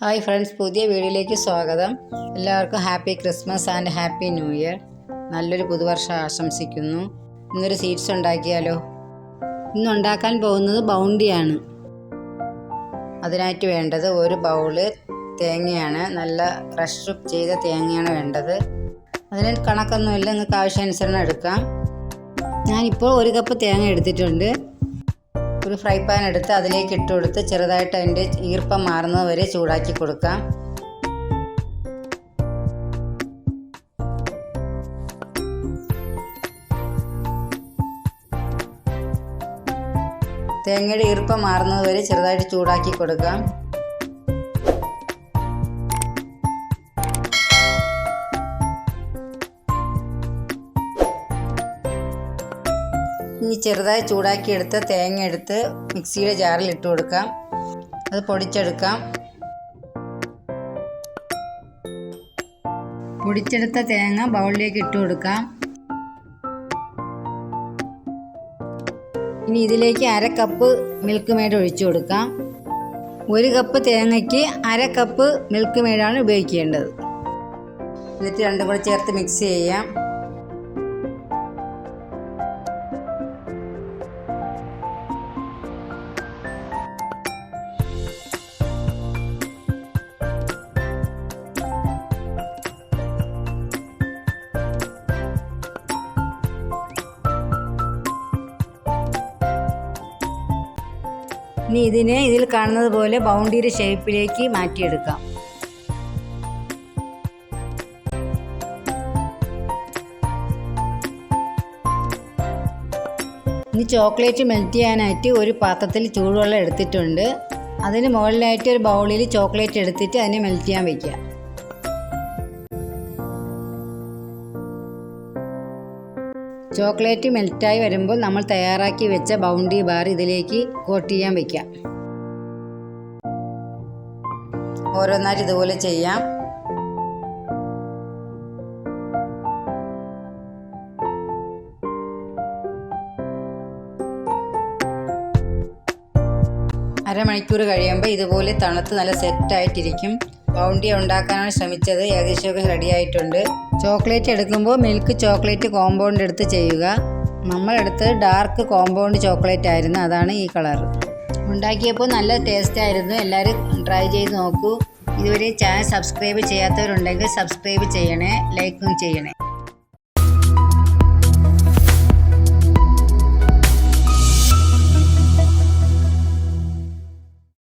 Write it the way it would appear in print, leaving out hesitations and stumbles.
Hi friends, പുതിയ വീഡിയോയിലേക്ക് സ്വാഗതം. എല്ലാവർക്കും happy Christmas and happy new year. നല്ലൊരു പുതുവർഷം ആശംസിക്കുന്നു. ഇന്നൊരു സ്വീറ്റ്സ് ഉണ്ടാക്കിയാലോ? ഇന്ന് ഉണ്ടാക്കാൻ പോകുന്നത് ബൗണ്ടിയാണ്. അതിനായിട്ട് വേണ്ടത് ഒരു ബൗള് തേങ്ങയാണ്. നല്ല ക്രഷ് ചെയ്ത തേങ്ങയാണ് വേണ്ടത്. അതിന് കണക്കൊന്നുമില്ല, നിങ്ങൾക്ക് ആവശ്യാനുസരണം എടുക്കാം. ഞാനിപ്പോൾ 1 കപ്പ് തേങ്ങ എടുത്തിട്ടുണ്ട്. ഒരു ഫ്രൈ പാൻ എടുത്ത് അതിലേക്ക് ഇട്ട് കൊടുത്ത് ചെറുതായിട്ട് അതിൻ്റെ ഈർപ്പം മാറുന്നത് വരെ ചൂടാക്കി കൊടുക്കാം. തേങ്ങയുടെ ഈർപ്പം മാറുന്നത് വരെ ചെറുതായിട്ട് ചൂടാക്കി കൊടുക്കാം. ഇനി ചെറുതായി ചൂടാക്കിയെടുത്ത് തേങ്ങ എടുത്ത് മിക്സിയുടെ ജാറിൽ ഇട്ട് കൊടുക്കാം. അത് പൊടിച്ചെടുക്കാം. പൊടിച്ചെടുത്ത തേങ്ങ ബൗളിലേക്ക് ഇട്ട് കൊടുക്കാം. ഇനി ഇതിലേക്ക് 1/2 കപ്പ് മിൽക്ക് മെയ്ഡ് ഒഴിച്ചു കൊടുക്കാം. 1 കപ്പ് തേങ്ങയ്ക്ക് 1/2 കപ്പ് മിൽക്ക് മെയ്ഡാണ് ഉപയോഗിക്കേണ്ടത്. എന്നിട്ട് രണ്ടും കൂടെ ചേർത്ത് മിക്സ് ചെയ്യാം. ഇനി ഇതിൽ കാണുന്നത് പോലെ ബൗണ്ടിയുടെ ഷേപ്പിലേക്ക് മാറ്റിയെടുക്കാം. ഇനി ചോക്ലേറ്റ് മെൽറ്റ് ചെയ്യാനായിട്ട് ഒരു പാത്രത്തിൽ ചൂടുവെള്ളം എടുത്തിട്ടുണ്ട്. അതിന് മുകളിലായിട്ട് ഒരു ബൗളിൽ ചോക്ലേറ്റ് എടുത്തിട്ട് അതിനെ മെൽറ്റ് ചെയ്യാൻ വയ്ക്കുക. ചോക്ലേറ്റ് മെൽറ്റായി വരുമ്പോൾ നമ്മൾ തയ്യാറാക്കി വെച്ച ബൗണ്ടി ബാർ ഇതിലേക്ക് കോട്ട് ചെയ്യാൻ വയ്ക്കാം. ഓരോന്നായിട്ട് ഇതുപോലെ ചെയ്യാം. അരമണിക്കൂർ കഴിയുമ്പോൾ ഇതുപോലെ തണുത്ത് നല്ല സെറ്റായിട്ടിരിക്കും. ബൗണ്ടി ഉണ്ടാക്കാനാണ് ശ്രമിച്ചത്. ഏകദേശമൊക്കെ റെഡി ആയിട്ടുണ്ട്. ചോക്ലേറ്റ് എടുക്കുമ്പോൾ മിൽക്ക് ചോക്ലേറ്റ് കോമ്പൗണ്ട് എടുത്ത് ചെയ്യുക. നമ്മളെടുത്തത് ഡാർക്ക് കോമ്പൗണ്ട് ചോക്ലേറ്റ് ആയിരുന്നു, അതാണ് ഈ കളർ. ഉണ്ടാക്കിയപ്പോൾ നല്ല ടേസ്റ്റ് ആയിരുന്നു. എല്ലാവരും ട്രൈ ചെയ്ത് നോക്കൂ. ഇതുവരെ ചാനൽ സബ്സ്ക്രൈബ് ചെയ്യാത്തവരുണ്ടെങ്കിൽ സബ്സ്ക്രൈബ് ചെയ്യണേ, ലൈക്കും ചെയ്യണേ.